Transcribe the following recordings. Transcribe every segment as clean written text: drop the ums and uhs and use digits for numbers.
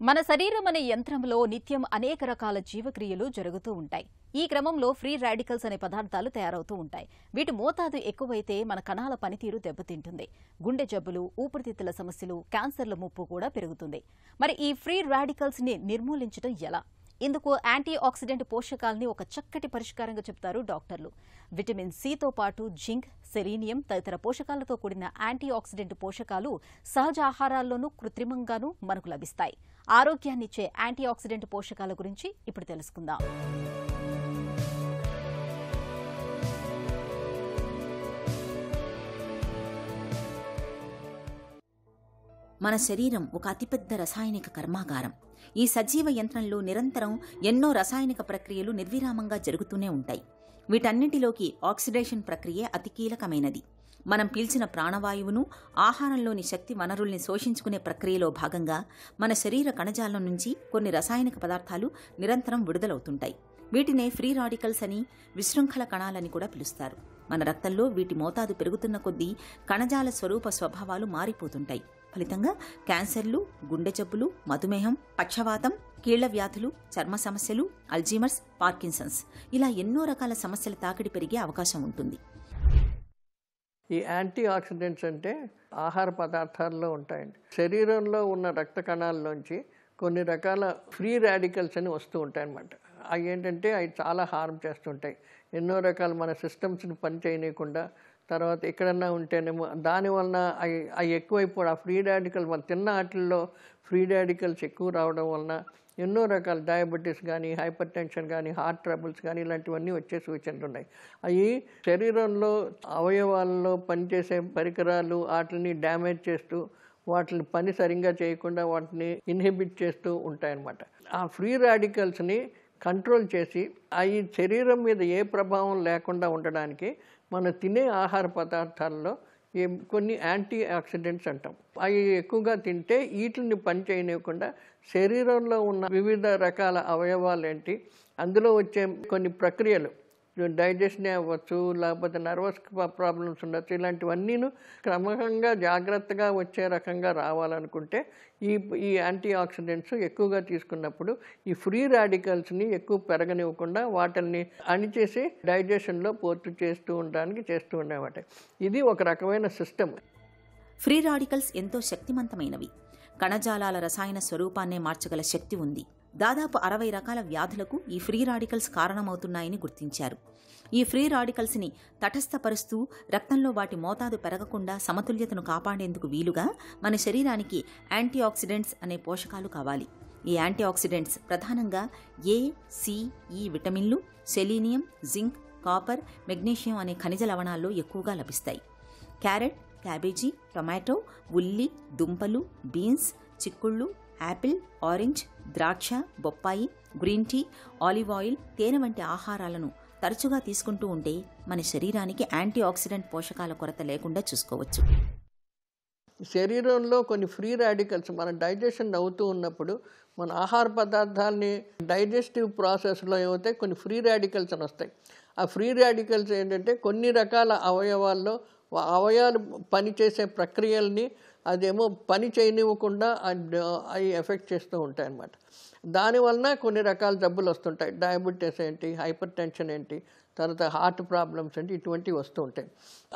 మన శరీరం అనే యంత్రంలో నిత్యం అనేక రకాల జీవక్రియలు జరుగుతూ ఉంటాయి. ఈ క్రమంలో ఫ్రీ రాడికల్స్ అనే పదార్థాలు తయారవుతూ ఉంటాయి. వీటి మోతాదు ఎక్కువైతే మన కణాల పనితీరు దెబ్బతింటుంది. గుండె జబ్బులు, ఊపిరితిత్తుల సమస్యలు, క్యాన్సర్ల ముప్పు కూడా పెరుగుతుంది. మరి ఈ ఫ్రీ రాడికల్స్ ని నిర్మూలించడం ఎలా? ఇందుకు యాంటీ ఆక్సిడెంట్ పోషకాలని ఒక చక్కటి పరిష్కారంగా చెప్తారు డాక్టర్లు. విటమిన్ సితో పాటు జింక్, సెలీనియం తదితర పోషకాలతో కూడిన యాంటీ ఆక్సిడెంట్ పోషకాలు సహజ ఆహారాల్లోనూ కృత్రిమంగానూ మనకు లభిస్తాయి. ఆరోగ్యాన్నిచ్చే యాంటీ ఆక్సిడెంట్ పోషకాల గురించి ఇప్పుడు తెలుసుకుందాం. మన శరీరం ఒక అతిపెద్ద రసాయనిక కర్మాగారం. ఈ సజీవ యంత్రంలో నిరంతరం ఎన్నో రసాయనిక ప్రక్రియలు నిర్విరామంగా జరుగుతూనే ఉంటాయి. వీటన్నింటిలోకి ఆక్సిడేషన్ ప్రక్రియ అతి కీలకమైనది. మనం పీల్చిన ప్రాణవాయువును, ఆహారంలోని శక్తి వనరుల్ని శోషించుకునే ప్రక్రియలో భాగంగా మన శరీర కణజాలం నుంచి కొన్ని రసాయనిక పదార్థాలు నిరంతరం విడుదలవుతుంటాయి. వీటినే ఫ్రీ రాడికల్స్ అని, విశృంఖల కణాలని కూడా పిలుస్తారు. మన రక్తంలో వీటి మోతాదు పెరుగుతున్న కొద్దీ కణజాల స్వరూప స్వభావాలు మారిపోతుంటాయి. ఫలితంగా క్యాన్సర్లు, గుండె జబ్బులు, మధుమేహం, పక్షవాతం, కీళ్ల వ్యాధులు, చర్మ సమస్యలు, అల్జీమర్స్, పార్కిన్సన్స్ ఇలా ఎన్నో రకాల సమస్యల తాకిడి పెరిగే అవకాశం ఉంటుంది. ఈ యాంటీ ఆక్సిడెంట్స్ అంటే ఆహార పదార్థాల్లో ఉంటాయండి. శరీరంలో ఉన్న రక్త కణాల్లోంచి కొన్ని రకాల ఫ్రీ రాడికల్స్ అని వస్తూ ఉంటాయి అన్నమాట. అవి ఏంటంటే అవి చాలా హార్మ్ చేస్తుంటాయి. ఎన్నో రకాల మన సిస్టమ్స్ని పని చేయనీయకుండా, తర్వాత ఎక్కడన్నా ఉంటేనేమో దానివలన అవి ఎక్కువైపోవడం, ఆ ఫ్రీ రాడికల్ మన తిన్న వాటిల్లో ఫ్రీ రాడికల్స్ ఎక్కువ రావడం వలన ఎన్నో రకాల డయాబెటీస్ కానీ, హైపర్ టెన్షన్ కానీ, హార్ట్ ట్రబుల్స్ కానీ ఇలాంటివన్నీ వచ్చే సూచనలు ఉన్నాయి. అవి శరీరంలో అవయవాల్లో పనిచేసే పరికరాలు వాటిని డ్యామేజ్ చేస్తూ, వాటిని పని సరిగ్గా చేయకుండా వాటిని ఇన్హిబిట్ చేస్తూ ఉంటాయన్నమాట. ఆ ఫ్రీ రాడికల్స్ని కంట్రోల్ చేసి అవి శరీరం మీద ఏ ప్రభావం లేకుండా ఉండడానికి మనం తినే ఆహార పదార్థాల్లో కొన్ని యాంటీ ఆక్సిడెంట్స్ అంటాం. అవి ఎక్కువగా తింటే వీటిని పని చేయనివ్వకుండా శరీరంలో ఉన్న వివిధ రకాల అవయవాలు ఏంటి, అందులో వచ్చే కొన్ని ప్రక్రియలు, డైజెషన్ అవ్వచ్చు, లేకపోతే నర్వస్ ప్రాబ్లమ్స్ ఉండొచ్చు, ఇలాంటివన్నీను క్రమంగా జాగ్రత్తగా వచ్చే రకంగా రావాలనుకుంటే ఈ యాంటీ ఆక్సిడెంట్స్ ఎక్కువగా తీసుకున్నప్పుడు ఈ ఫ్రీ రాడికల్స్ని ఎక్కువ పెరగనివ్వకుండా వాటిని అణిచేసి డైజెషన్లో పూర్తి చేస్తూ ఉండేవాట. ఇది ఒక రకమైన సిస్టమ్. ఫ్రీ రాడికల్స్ ఎంతో శక్తివంతమైనవి. కణజాలాల రసాయన స్వరూపాన్నే మార్చగల శక్తి ఉంది. దాదాపు 60 రకాల వ్యాధులకు ఈ ఫ్రీ రాడికల్స్ కారణమవుతున్నాయని గుర్తించారు. ఈ ఫ్రీ రాడికల్స్ని తటస్థపరుస్తూ రక్తంలో వాటి మోతాదు పెరగకుండా సమతుల్యతను కాపాడేందుకు వీలుగా మన శరీరానికి యాంటీ ఆక్సిడెంట్స్ అనే పోషకాలు కావాలి. ఈ యాంటీ ఆక్సిడెంట్స్ ప్రధానంగా ఏ, సి, ఈ విటమిన్లు, సెలీనియం, జింక్, కాపర్, మెగ్నీషియం అనే ఖనిజ లవణాల్లో ఎక్కువగా లభిస్తాయి. క్యారెట్, క్యాబేజీ, టొమాటో, ఉల్లి, దుంపలు, బీన్స్, చిక్కుళ్ళు, యాపిల్, ఆరెంజ్, ద్రాక్ష, బొప్పాయి, గ్రీన్ టీ, ఆలివ్ ఆయిల్, తేనె వంటి ఆహారాలను తరచుగా తీసుకుంటూ ఉంటే మన శరీరానికి యాంటీ ఆక్సిడెంట్ పోషకాల కొరత లేకుండా చూసుకోవచ్చు. శరీరంలో కొన్ని ఫ్రీ రాడికల్స్ మన డైజెషన్ అవుతూ ఉన్నప్పుడు మన ఆహార పదార్థాలని డైజెస్టివ్ ప్రాసెస్లో ఏమైతే కొన్ని ఫ్రీ రాడికల్స్ అని వస్తాయి. ఆ ఫ్రీ రాడికల్స్ ఏంటంటే కొన్ని రకాల అవయవాల్లో అవయవాలు పనిచేసే ప్రక్రియల్ని అదేమో పని చేయనివ్వకుండా అవి ఎఫెక్ట్ చేస్తూ ఉంటాయి అన్నమాట. దానివలన కొన్ని రకాల జబ్బులు వస్తుంటాయి. డయాబెటీస్ ఏంటి, హైపర్ టెన్షన్ ఏంటి, తర్వాత హార్ట్ ప్రాబ్లమ్స్ ఏంటి, ఇటువంటివి వస్తూ ఉంటాయి.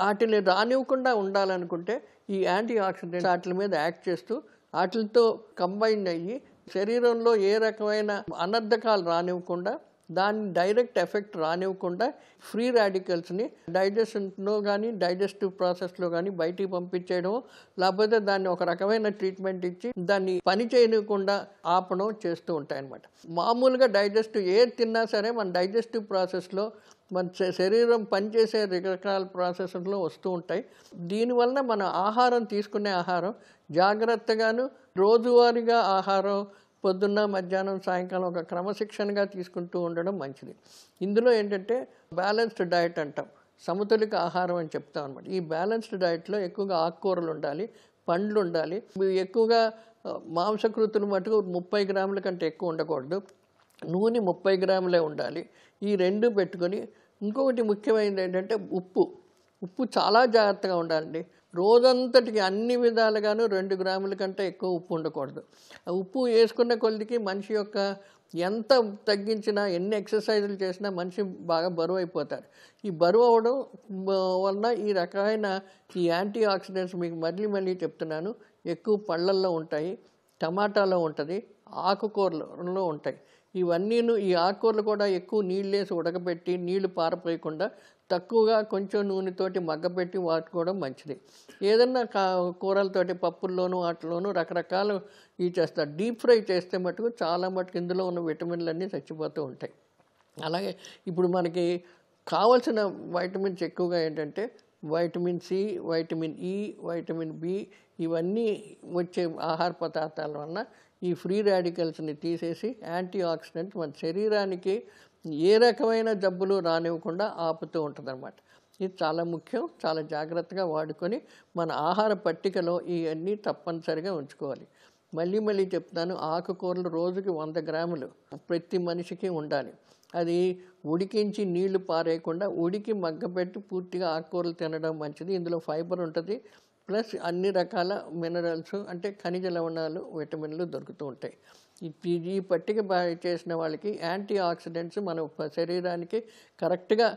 వాటిని రానివ్వకుండా ఉండాలనుకుంటే ఈ యాంటీ ఆక్సిడెంట్స్ వాటి మీద యాక్ట్ చేస్తూ వాటితో కంబైన్ అయ్యి శరీరంలో ఏ రకమైన అనర్థకాలు రానివ్వకుండా, దాన్ని డైరెక్ట్ ఎఫెక్ట్ రానివ్వకుండా ఫ్రీ రాడికల్స్ని డైజెషన్లో కానీ, డైజెస్టివ్ ప్రాసెస్లో కానీ బయటికి పంపించేయడం, లేకపోతే దాన్ని ఒక రకమైన ట్రీట్మెంట్ ఇచ్చి దాన్ని పని చేయనివ్వకుండా ఆపడం చేస్తూ ఉంటాయన్నమాట. మామూలుగా డైజెస్టివ్ ఏది తిన్నా సరే మన డైజెస్టివ్ ప్రాసెస్లో మన శరీరం పనిచేసే రకరకాల ప్రాసెస్లో వస్తూ ఉంటాయి. దీనివల్ల మన ఆహారం తీసుకునే ఆహారం జాగ్రత్తగాను రోజువారీగా ఆహారం పొద్దున్న, మధ్యాహ్నం, సాయంకాలం ఒక క్రమశిక్షణగా తీసుకుంటూ ఉండడం మంచిది. ఇందులో ఏంటంటే బ్యాలెన్స్డ్ డయట్ అంటాం, సమతులిత ఆహారం అని చెప్తాం అనమాట. ఈ బ్యాలెన్స్డ్ డయట్లో ఎక్కువగా ఆకుకూరలు ఉండాలి, పండ్లు ఉండాలి. ఎక్కువగా మాంసకృతులు మటుకు 30 గ్రాముల కంటే ఎక్కువ ఉండకూడదు. నూనె 30 గ్రాములే ఉండాలి. ఈ రెండు పెట్టుకొని ఇంకొకటి ముఖ్యమైనది ఏంటంటే ఉప్పు చాలా జాగ్రత్తగా ఉండాలండి. రోజంతటికి అన్ని విధాలుగాను 2 గ్రాముల కంటే ఎక్కువ ఉప్పు ఉండకూడదు. ఆ ఉప్పు వేసుకున్న కొద్దికి మనిషి యొక్క ఎంత తగ్గించినా, ఎన్ని ఎక్సర్సైజులు చేసినా మనిషి బాగా బరువు అయిపోతారు. ఈ బరువు అవ్వడం వలన ఈ రకమైన ఈ యాంటీ ఆక్సిడెంట్స్ మీకు మళ్ళీ చెప్తున్నాను, ఎక్కువ పళ్ళల్లో ఉంటాయి, టమాటాలో ఉంటుంది, ఆకుకూరలలో ఉంటాయి. ఇవన్నీను ఈ ఆకుకూరలు కూడా ఎక్కువ నీళ్ళేసి ఉడకబెట్టి నీళ్లు పారపోయకుండా తక్కువగా కొంచెం నూనెతోటి మగ్గపెట్టి వాడుకోవడం మంచిది. ఏదన్నా కూరలతోటి పప్పుల్లోనూ వాటిలోనూ రకరకాలు ఇవి చేస్తారు. డీప్ ఫ్రై చేస్తే మటుకు చాలా మటుకు ఇందులో ఉన్న విటమిన్లన్నీ చచ్చిపోతూ ఉంటాయి. అలాగే ఇప్పుడు మనకి కావాల్సిన వైటమిన్స్ ఎక్కువగా ఏంటంటే vitamin C, vitamin E, vitamin B ఇవన్నీ వచ్చే ఆహార పదార్థాల వలన ఈ ఫ్రీ రాడికల్స్ని తీసేసి యాంటీ ఆక్సిడెంట్స్ మన శరీరానికి ఏ రకమైన జబ్బులు రానివ్వకుండా ఆపుతూ ఉంటుందన్నమాట. ఇది చాలా ముఖ్యం. చాలా జాగ్రత్తగా వాడుకొని మన ఆహార పట్టికలో ఇవన్నీ తప్పనిసరిగా ఉంచుకోవాలి. మళ్ళీ చెప్తాను, ఆకుకూరలు రోజుకి 100 గ్రాములు ప్రతి మనిషికి ఉండాలి. అది ఉడికించి నీళ్లు పారేయకుండా ఉడికి మగ్గపెట్టి పూర్తిగా ఆకుకూరలు తినడం మంచిది. ఇందులో ఫైబర్ ఉంటుంది, ప్లస్ అన్ని రకాల మినరల్స్ అంటే ఖనిజ లవణాలు, విటమిన్లు దొరుకుతూ ఉంటాయి. ఈ పట్టిక చేసిన వాళ్ళకి యాంటీ ఆక్సిడెంట్స్ మన శరీరానికి కరెక్ట్గా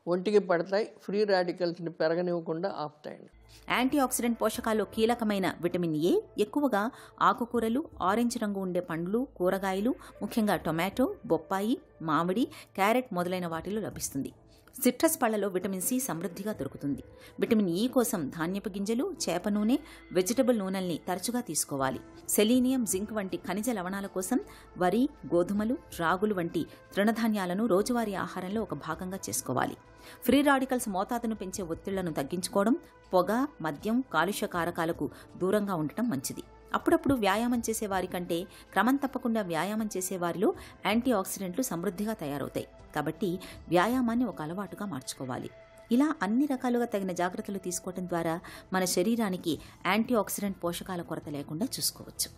ఒంటికి పడతాయి, ఫ్రీ రాడికల్స్ని పెరగనివ్వకుండా ఆపుతాయండి. యాంటీ ఆక్సిడెంట్ పోషకాల్లో కీలకమైన విటమిన్ ఏ ఎక్కువగా ఆకుకూరలు, ఆరెంజ్ రంగు ఉండే పండ్లు, కూరగాయలు, ముఖ్యంగా టొమాటో, బొప్పాయి, మామిడి, క్యారెట్ మొదలైన వాటిలో లభిస్తుంది. సిట్రస్ పళ్లలో విటమిన్ సి సమృద్ధిగా దొరుకుతుంది. విటమిన్ ఈ కోసం ధాన్యపు గింజలు, చేప నూనె, వెజిటబుల్ నూనెల్ని తరచుగా తీసుకోవాలి. సెలీనియం, జింక్ వంటి ఖనిజ లవణాల కోసం వరి, గోధుమలు, రాగులు వంటి తృణధాన్యాలను రోజువారీ ఆహారంలో ఒక భాగంగా చేసుకోవాలి. ఫ్రీ రాడికల్స్ మోతాదును పెంచే ఒత్తిళ్లను తగ్గించుకోవడం, పొగ, మద్యం, కాలుష్య కారకాలకు దూరంగా ఉండటం మంచిది. అప్పుడప్పుడు వ్యాయామం చేసేవారి కంటే క్రమం తప్పకుండా వ్యాయామం చేసేవారిలో యాంటీ ఆక్సిడెంట్లు సమృద్ధిగా తయారవుతాయి. కాబట్టి వ్యాయామాన్ని ఒక అలవాటుగా మార్చుకోవాలి. ఇలా అన్ని రకాలుగా తగిన జాగ్రత్తలు తీసుకోవడం ద్వారా మన శరీరానికి యాంటీ ఆక్సిడెంట్ పోషకాల కొరత లేకుండా చూసుకోవచ్చు.